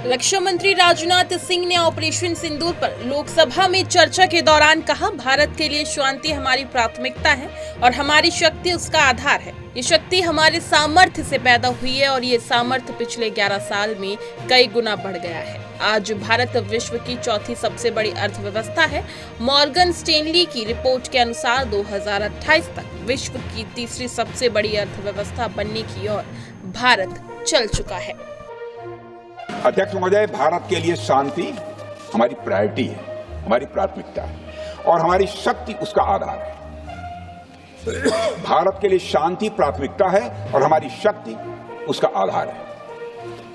रक्षा मंत्री राजनाथ सिंह ने ऑपरेशन सिंदूर पर लोकसभा में चर्चा के दौरान कहा, भारत के लिए शांति हमारी प्राथमिकता है और हमारी शक्ति उसका आधार है। ये शक्ति हमारे सामर्थ्य से पैदा हुई है और ये सामर्थ्य पिछले 11 साल में कई गुना बढ़ गया है। आज भारत विश्व की चौथी सबसे बड़ी अर्थव्यवस्था है। मॉर्गन स्टैनली की रिपोर्ट के अनुसार 2028 तक विश्व की तीसरी सबसे बड़ी अर्थव्यवस्था बनने की ओर भारत चल चुका है। अध्यक्ष महोदय, भारत के लिए शांति हमारी प्रायोरिटी है, हमारी प्राथमिकता है और हमारी शक्ति उसका आधार है। भारत के लिए शांति प्राथमिकता है और हमारी शक्ति उसका आधार है।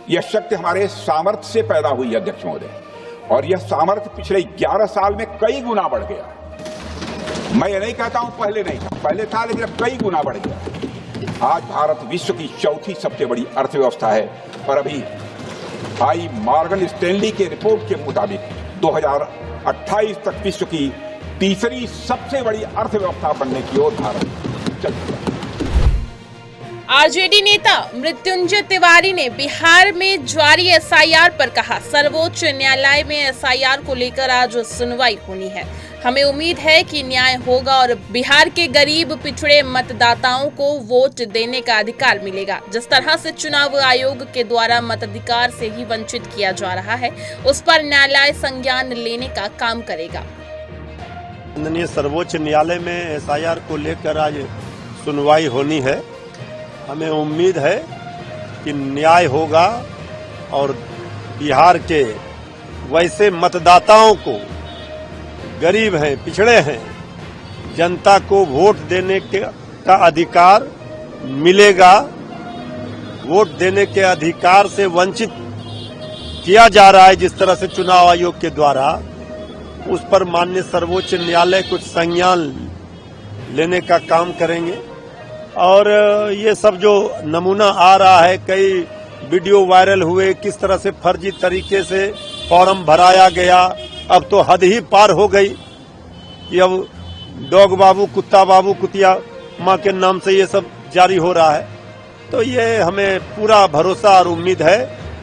यह शक्ति हमारे सामर्थ्य से पैदा हुई है अध्यक्ष महोदय, और यह सामर्थ्य पिछले 11 साल में कई गुना बढ़ गया है। मैं ये नहीं कहता हूं पहले नहीं था, पहले था, लेकिन अब कई गुना बढ़ गया। आज भारत विश्व की चौथी सबसे बड़ी अर्थव्यवस्था है और अभी आई मॉर्गन स्टैनली के रिपोर्ट के मुताबिक 2028 तक विश्व की तीसरी सबसे बड़ी अर्थव्यवस्था बनने की ओर भारत चल रहा है। आरजेडी नेता मृत्युंजय तिवारी ने बिहार में जारी एसआईआर पर कहा, सर्वोच्च न्यायालय में एसआईआर को लेकर आज सुनवाई होनी है। हमें उम्मीद है कि न्याय होगा और बिहार के गरीब पिछड़े मतदाताओं को वोट देने का अधिकार मिलेगा। जिस तरह से चुनाव आयोग के द्वारा मताधिकार से ही वंचित किया जा रहा है, उस पर न्यायालय संज्ञान लेने का काम करेगा। माननीय सर्वोच्च न्यायालय में एसआईआर को लेकर आज सुनवाई होनी है। हमें उम्मीद है कि न्याय होगा और बिहार के वैसे मतदाताओं को, गरीब हैं, पिछड़े हैं, जनता को वोट देने का अधिकार मिलेगा। वोट देने के अधिकार से वंचित किया जा रहा है जिस तरह से चुनाव आयोग के द्वारा, उस पर माननीय सर्वोच्च न्यायालय कुछ संज्ञान लेने का काम करेंगे। और ये सब जो नमूना आ रहा है, कई वीडियो वायरल हुए, किस तरह से फर्जी तरीके से फॉर्म भराया गया, अब तो हद ही पार हो गई कि अब डॉग बाबू, कुत्ता बाबू, कुतिया माँ के नाम से ये सब जारी हो रहा है। तो ये हमें पूरा भरोसा और उम्मीद है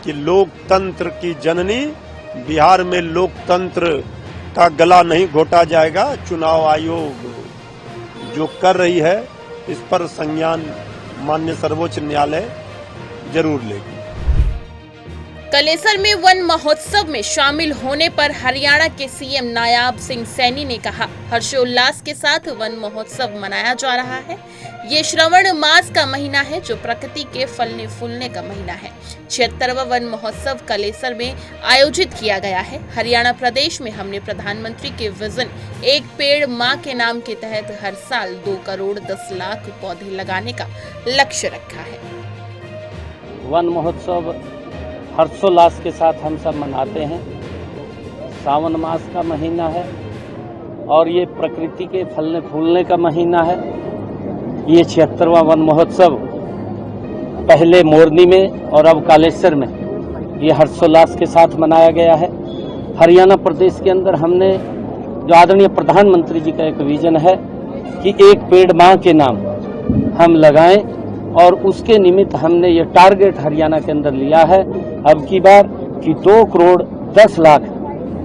कि लोकतंत्र की जननी बिहार में लोकतंत्र का गला नहीं घोटा जाएगा। चुनाव आयोग जो कर रही है, इस पर संज्ञान माननीय सर्वोच्च न्यायालय जरूर लेगी। कलेसर में वन महोत्सव में शामिल होने पर हरियाणा के सीएम नायाब सिंह सैनी ने कहा, हर्षोल्लास के साथ वन महोत्सव मनाया जा रहा है। ये श्रावण मास का महीना है जो प्रकृति के फलने फूलने का महीना है। 76वां वन महोत्सव कलेसर में आयोजित किया गया है। हरियाणा प्रदेश में हमने प्रधानमंत्री के विजन एक पेड़ माँ के नाम के तहत हर साल 2 करोड़ 10 लाख पौधे लगाने का लक्ष्य रखा है। वन महोत्सव हर्षोल्लास के साथ हम सब मनाते हैं। सावन मास का महीना है और ये प्रकृति के फलने फूलने का महीना है। ये 76वां वन महोत्सव पहले मोरनी में और अब कालेसर में ये हर्षोल्लास के साथ मनाया गया है। हरियाणा प्रदेश के अंदर हमने जो आदरणीय प्रधानमंत्री जी का एक विजन है कि एक पेड़ माँ के नाम हम लगाएं, और उसके निमित्त हमने ये टारगेट हरियाणा के अंदर लिया है अब की बार कि 2 करोड़ 10 लाख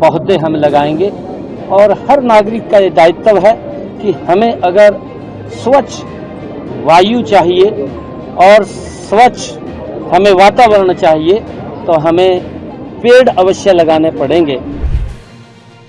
पौधे हम लगाएंगे। और हर नागरिक का ये दायित्व है कि हमें अगर स्वच्छ वायु चाहिए और स्वच्छ हमें वातावरण चाहिए तो हमें पेड़ अवश्य लगाने पड़ेंगे।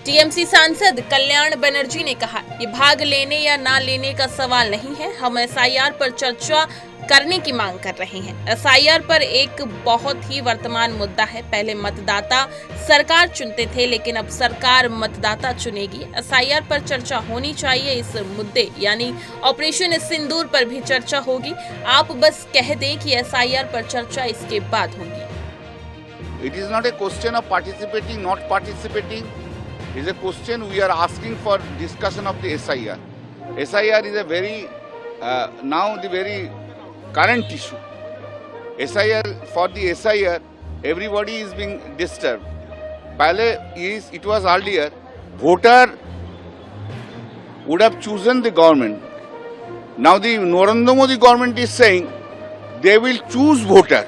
टीएमसी सांसद कल्याण बनर्जी ने कहा, ये भाग लेने या ना लेने का सवाल नहीं है, हम एसआईआर पर चर्चा करने की मांग कर रहे हैं। एसआईआर पर एक बहुत ही वर्तमान मुद्दा है। पहले मतदाता सरकार चुनते थे, लेकिन अब सरकार मतदाता चुनेगी। एसआईआर पर चर्चा होनी चाहिए। इस मुद्दे यानी ऑपरेशन सिंदूर पर भी चर्चा होगी। आप बस कह दें कि एसआईआर पर चर्चा इसके बाद होगी। It is not a question of participating, not participating. It is a question we are asking for discussion of the SIR. SIR is a very now the very current issue. SIR, for the SIR, everybody is being disturbed. Pehle it was earlier, voter would have chosen the government. Now the Narendra Modi government is saying they will choose voter.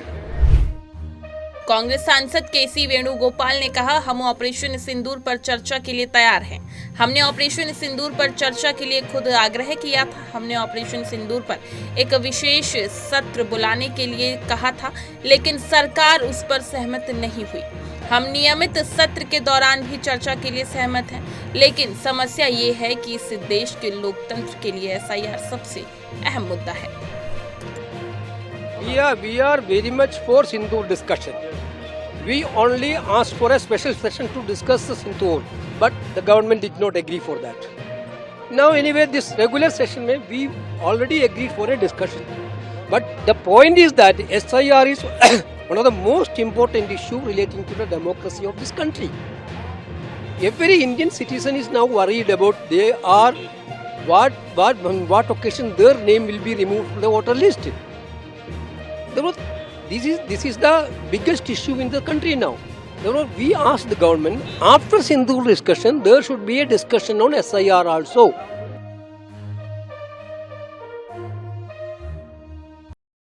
Congress सांसद केसी वेणुगोपाल ने कहा, हम operation सिंदूर पर चर्चा के लिए तैयार हैं। हमने ऑपरेशन सिंदूर पर चर्चा के लिए खुद आग्रह किया था। हमने ऑपरेशन सिंदूर पर एक विशेष सत्र बुलाने के लिए कहा था, लेकिन सरकार उस पर सहमत नहीं हुई। हम नियमित सत्र के दौरान भी चर्चा के लिए सहमत हैं, लेकिन समस्या ये है कि इस देश के लोकतंत्र के लिए एसआईआर सबसे अहम मुद्दा है। We are very much for Sindoor discussion. We only asked for a special session to discuss the Sindoor, but the government did not agree for that. Now anyway, this regular session mein we already agreed for a discussion. But the point is that SIR is one of the most important issue relating to the democracy of this country. Every Indian citizen is now worried about they are on what occasion their name will be removed from the voter list. This is the biggest issue in the country now. Therefore, we asked the government, after Sindoor discussion, there should be a discussion on SIR also.